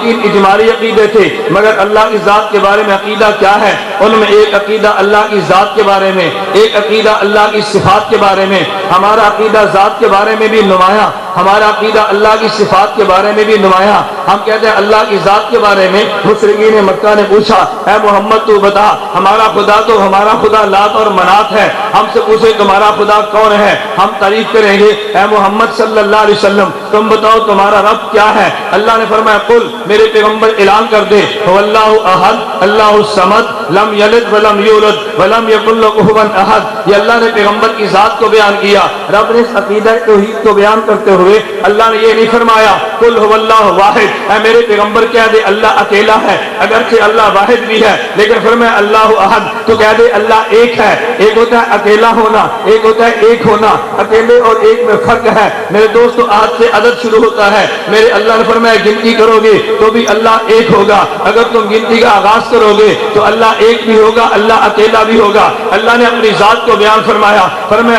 اجمالی عقیدے تھے، مگر اللہ کی ذات کے بارے میں عقیدہ کیا ہے؟ ان میں ایک عقیدہ اللہ کی ذات کے بارے میں، ایک عقیدہ اللہ کی صفات کے بارے میں۔ ہمارا عقیدہ ذات کے بارے میں بھی نمایاں، ہمارا عقیدہ اللہ کی صفات کے بارے میں بھی نمایاں۔ ہم کہتے ہیں اللہ کی ذات کے بارے میں، مشرکین مکہ نے پوچھا اے محمد تو بتا، ہمارا خدا لات اور منات ہے، ہم سے پوچھے تمہارا خدا کون ہے، ہم تعریف کریں گے اے محمد صلی اللہ علیہ وسلم تم بتاؤ تمہارا رب کیا ہے؟ اللہ نے فرمایا قل، میرے پیغمبر اعلان کر دے، هو اللہ احد اللہ الصمد لم یلد ولم یولد ولم یکن له کفوا احد۔ یہ اللہ نے پیغمبر کی ذات کو بیان کیا۔ رب نے اس عقیدہ توحید کو بیان کرتے ہوئے اللہ نے یہ نہیں فرمایا قل هو اللہ واحد، اے میرے پیغمبر کہہ دے اللہ اکیلا ہے، اگرچہ اللہ واحد بھی ہے، لیکن فرمایا اللہ احد، تو کہہ دے اللہ ایک ہے۔ ایک ہوتا ہے اکیلا ہونا، ایک ہوتا ہے ایک ہونا، اکیلے اور ایک میں فرق ہے میرے دوستو۔ آج سے عدد شروع ہوتا ہے، میرے اللہ نے فرمایا گنتی کرو گے تو بھی اللہ ایک ہوگا، اگر تم گنتی کا آغاز کرو گے تو اللہ ایک بھی ہوگا، اللہ اکیلا بھی ہوگا۔ اللہ نے اپنی ذات کو بیان فرمایا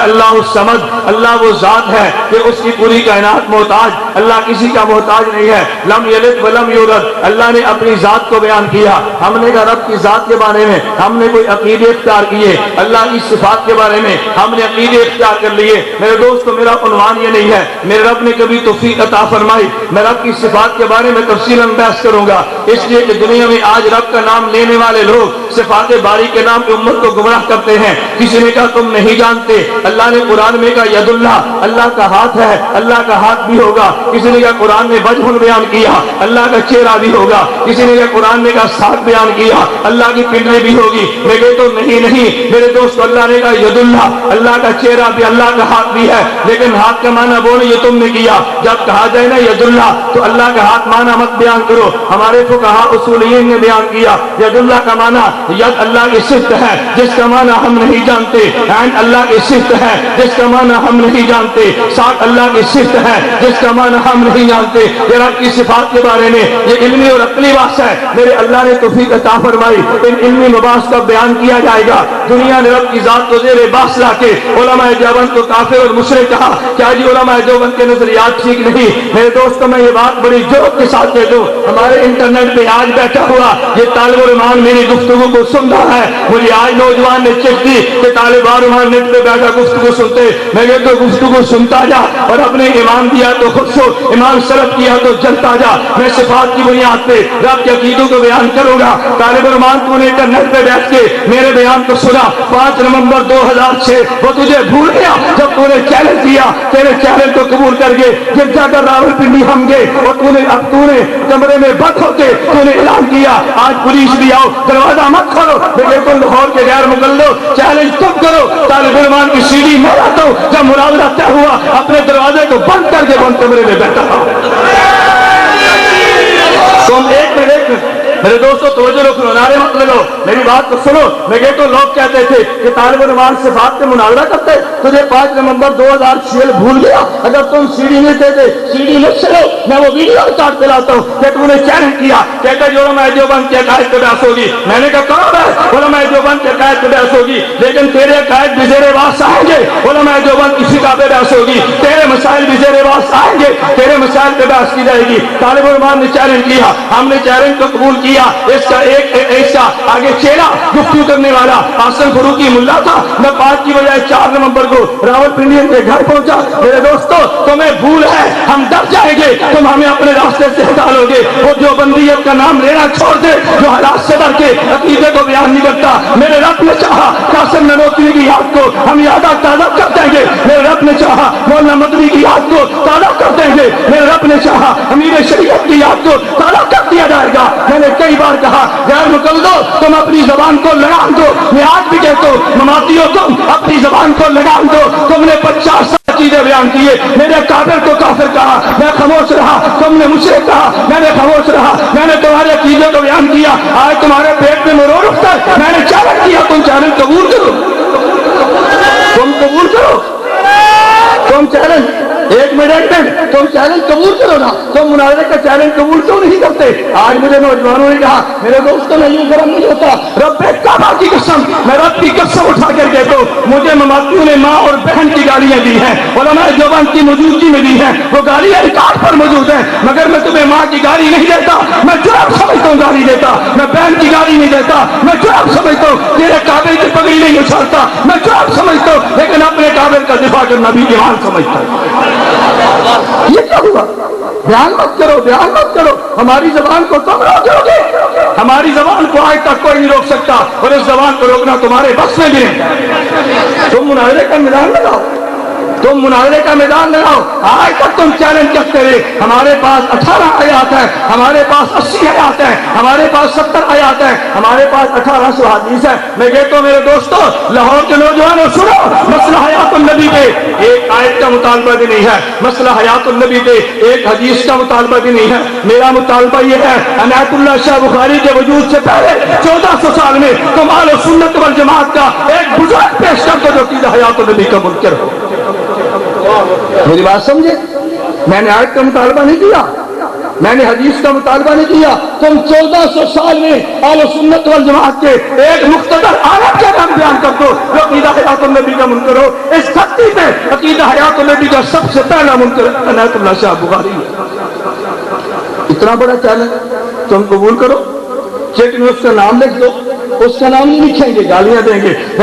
اللہ الصمد، اللہ وہ ذات ہے کہ اس کی پوری کائنات محتاج، اللہ کسی کا محتاج نہیں ہے۔ لم یلد ولم یولد، اللہ نے اپنی ذات کو بیان کیا۔ ہم نے کہا رب کی ذات کے بارے میں ہم نے کوئی عقیدے اختیار کیے، اللہ کی صفات کے بارے میں ہم نے عقیدے اختیار کر لیے۔ میرے دوستو میرا عنوان یہ نہیں ہے، میرے رب نے کبھی توفیق عطا فرمائی میں رب کی صفات کے بارے میں تفصیلاً بحث کروں گا، اس لیے کہ دنیا میں آج رب کا نام لینے والے لوگ صفات باری کے نام پہ امت کو گمراہ کرتے ہیں۔ کسی نے کہا تم نہیں جانتے، اللہ نے قرآن میں کہا ید اللہ، اللہ کا ہاتھ ہے، اللہ کا ہاتھ بھی ہوگا۔ کسی نے کہا قرآن میں وجہ بیان کیا، اللہ کا چہرہ بھی ہوگا۔ کسی نے کہا قرآن میں کہا ساق بیان کیا، اللہ کی پنڈلی بھی ہوگی۔ میں کہتا ہوں نہیں میرے دوست، اللہ نے کہا ید اللہ، اللہ کا چہرہ بھی، اللہ کا ہاتھ بھی ہے، لیکن ہاتھ کا معنی وہ نہیں یہ تم نے کیا۔ جب کہا جائے نا ید اللہ تو اللہ کا ہاتھ معنی مت بیان کرو۔ ہمارے فقہاء اصولیین نے بیان کیا ید اللہ کا معنی ید اللہ کی صفت ہے جس کا معنی ہم نہیں جانتے، عین اللہ کی صفت ہے جس کا معنی ہم نہیں جانتے، ساتھ اللہ کی صفت ہے جس کا معنی ہم نہیں جانتے۔ یہ رب کی صفات کے بارے میں یہ علمی اور عقلی بات ہے، میرے اللہ نے توفیق عطا فرمائی۔ ان علمی مباحث کا بیان کیا جائے گا۔ دنیا نے رب کی ذات کو زیر بحث لا کے علماء دیوبند کو کافر اور مشرک کہا، کیا جی علماء دیوبند کے نظریات ٹھیک نہیں؟ میرے دوستوں میں یہ بات بڑی جرأت کے ساتھ کہہ دوں، ہمارے انٹرنیٹ پہ آج بیٹھا ہوا یہ طالب علمان میری گفتگو کو سن رہا ہے، مجھے آج نوجوان نے چٹ دی کہ طالب علمان نیٹ پہ بیٹھا گفتگو سنتے، میں یہ تو گفتگو سنتا جا اور اپنے ایمان دیا تو خوش ہو، ایمان سلب کیا تو جلتا جا۔ میں صفات کی بنیاد پہ رب کے عقیدوں کو بیان کروں گا۔ طالب علمان تو نے انٹرنیٹ پہ بیٹھ کے میرے بیان کو سنا 5 نومبر 2006 وہ تجھے بھول گیا جب تو نے چیلنج کیا، تیرے چیلنج کو قبول کر کے گرجا کر راولپنڈی ہم گئے اور تو نے کمرے میں بند ہو کے تو نے اعلان کیا آج پولیس بھی آؤ، دروازہ مت کھولو، لیکن لاہور کے غیر مقلدو چیلنج تم کرو۔ طالب علمان کی سیڑھی میں رہتا ہوں، جب مناظرہ طے ہوا اپنے دروازے کو بند کر کے بند کمرے میں بیٹھا تھا۔ تم ایک منٹ میرے دوستو توجہ رکھو، نعرے مت لگو، میری بات کو سنو۔ میں کہتا ہوں لوگ کہتے تھے کہ طالب علمان صفات سے مناظرہ کرتے، تجھے 5 نومبر 2006 بھول گیا، اگر تم سیڑھی نہیں دیتے سیڑھی میں چلو، میں وہ ویڈیو ریکارڈ دلاتا ہوں کہ تم نے چیلنج کیا، کہتا جو علماء دیوبند کے عقائد پہ بحث ہوگی۔ میں نے کہا کرو بحث، علماء دیوبند کے عقائد پہ بحث ہوگی، لیکن تیرے عقائد بھی زیر بحث آئیں گے، علماء دیوبند کی فقہ پہ بحث ہوگی، تیرے مسائل بھی زیر بحث آئیں گے، تیرے مسائل پہ بحث کی جائے گی۔ طالب علمان نے چیلنج کیا، ہم نے چیلنج کو قبول کیا۔ اس کا ایک ایسا آگے چہرہ گفتگو کرنے والا حسن فروقی ملا تھا، میں 5 کی بجائے 4 نومبر کو راولپنڈی کے گھر پہنچا۔ میرے دوستو تمہیں بھول ہے، ہم ڈر جائیں گے، تم ہمیں اپنے راستے سے ہٹا لو گے۔ وہ جو بندیت کا نام لینا چھوڑ دے جو حالات سے ڈر کے عقیدے کو بیان نہیں کرتا۔ میرے رب نے چاہا قاسم نانوتوی کی یاد کو ہم یاد تازہ کر دیں گے، میرے رب نے چاہا مولانا مدنی کی یاد کو تازہ کر دیں گے، میرے رب نے چاہا امیر شریعت کی یاد کو تازہ کر دیا جائے گا۔ میں نے کئی بار کہا غیر مقلدو تم اپنی زبان کو لگام دو، میں آج بھی کہتا ہوں مماتیوں تم اپنی زبان کو لگام دو۔ تم نے 50 چیزیں بیان کیے، میرے کافر کو کافر کہا، میں خاموش رہا، تم نے مجھے کہا، میں نے خاموش رہا، میں نے تمہارے عقیدے کو بیان کیا، آج تمہارے پیٹ میں مرور اٹھتا ہے، میں نے چیلنج کیا، تم چیلنج قبول کرو، تم قبول کرو، تم چیلنج ایک منٹ میں تم چیلنج قبول کرو نا، تم مناظرے کا چیلنج قبول کیوں نہیں کرتے؟ آج مجھے نوجوانوں نے کہا میرے دوستوں میں یوں گرم نہیں ہوتا، رب کعبہ کی قسم، میں رب کی قسم اٹھا کر کہتا ہوں مجھے مماتیوں نے ماں اور بہن کی گالیاں دی ہیں، علماء دیوبند کی موجودگی میں دی ہیں، وہ گالیاں ریکارڈ پر موجود ہیں، مگر میں تمہیں ماں کی گالی نہیں دیتا، میں جرم سمجھتا ہوں گالی دیتا، میں بہن کی گالی نہیں دیتا، میں جرم سمجھتا ہوں تیرے کعبے کی پگڑی نہیں اچھالتا، میں جرم سمجھتا ہوں لیکن اپنے کعبے کا دفاع کرنا بھی ایمان سمجھتا ہوں۔ یہ کیا ہوا؟ بیان مت کرو، بیان مت کرو، ہماری زبان کو تم روکو گے، ہماری زبان کو آج تک کوئی نہیں روک سکتا، اور اس زبان کو روکنا تمہارے بس میں بھی نہیں۔ تم مناظرے کا میدان لگاؤ، تم مناظرے کا میدان لگاؤ، آج تک تم چیلنج کرتے رہے، ہمارے پاس 18 آیات ہیں، ہمارے پاس 80 آیات ہیں، ہمارے پاس 70 آیات ہیں، ہمارے پاس 1800 حدیث ہیں۔ میں کہتا ہوں میرے دوستو، لاہور کے نوجوانوں سنو، مسئلہ حیات النبی پہ ایک آیت کا مطالبہ بھی نہیں ہے، مسئلہ حیات النبی پہ ایک حدیث کا مطالبہ بھی نہیں ہے۔ میرا مطالبہ یہ ہے عنایت اللہ شاہ بخاری کے وجود سے پہلے 1400 سال میں تم اہل سنت والجماعت کا ایک بزرگ پیش کر دو جو عقیدہ حیات النبی کا منکر ہو۔ میری بات سمجھے؟ میں نے آیت کا مطالبہ نہیں کیا، میں نے حدیث کا مطالبہ نہیں کیا، تم 1400 سال میں اہل سنت والجماعت کے ایک مختصر آیت کا نام بیان کر دو جو عقیدہ حیات النبی کا منکر ہو۔ اس دھرتی پہ عقیدہ حیات النبی کا سب سے پہلا منکر عنایت اللہ شاہ بخاری ہے۔ اتنا بڑا چیلنج تم قبول کرو، لیکن اس کا نام لکھ دو، اس کا نام نہیں لکھیں گے، گالیاں دیں گے۔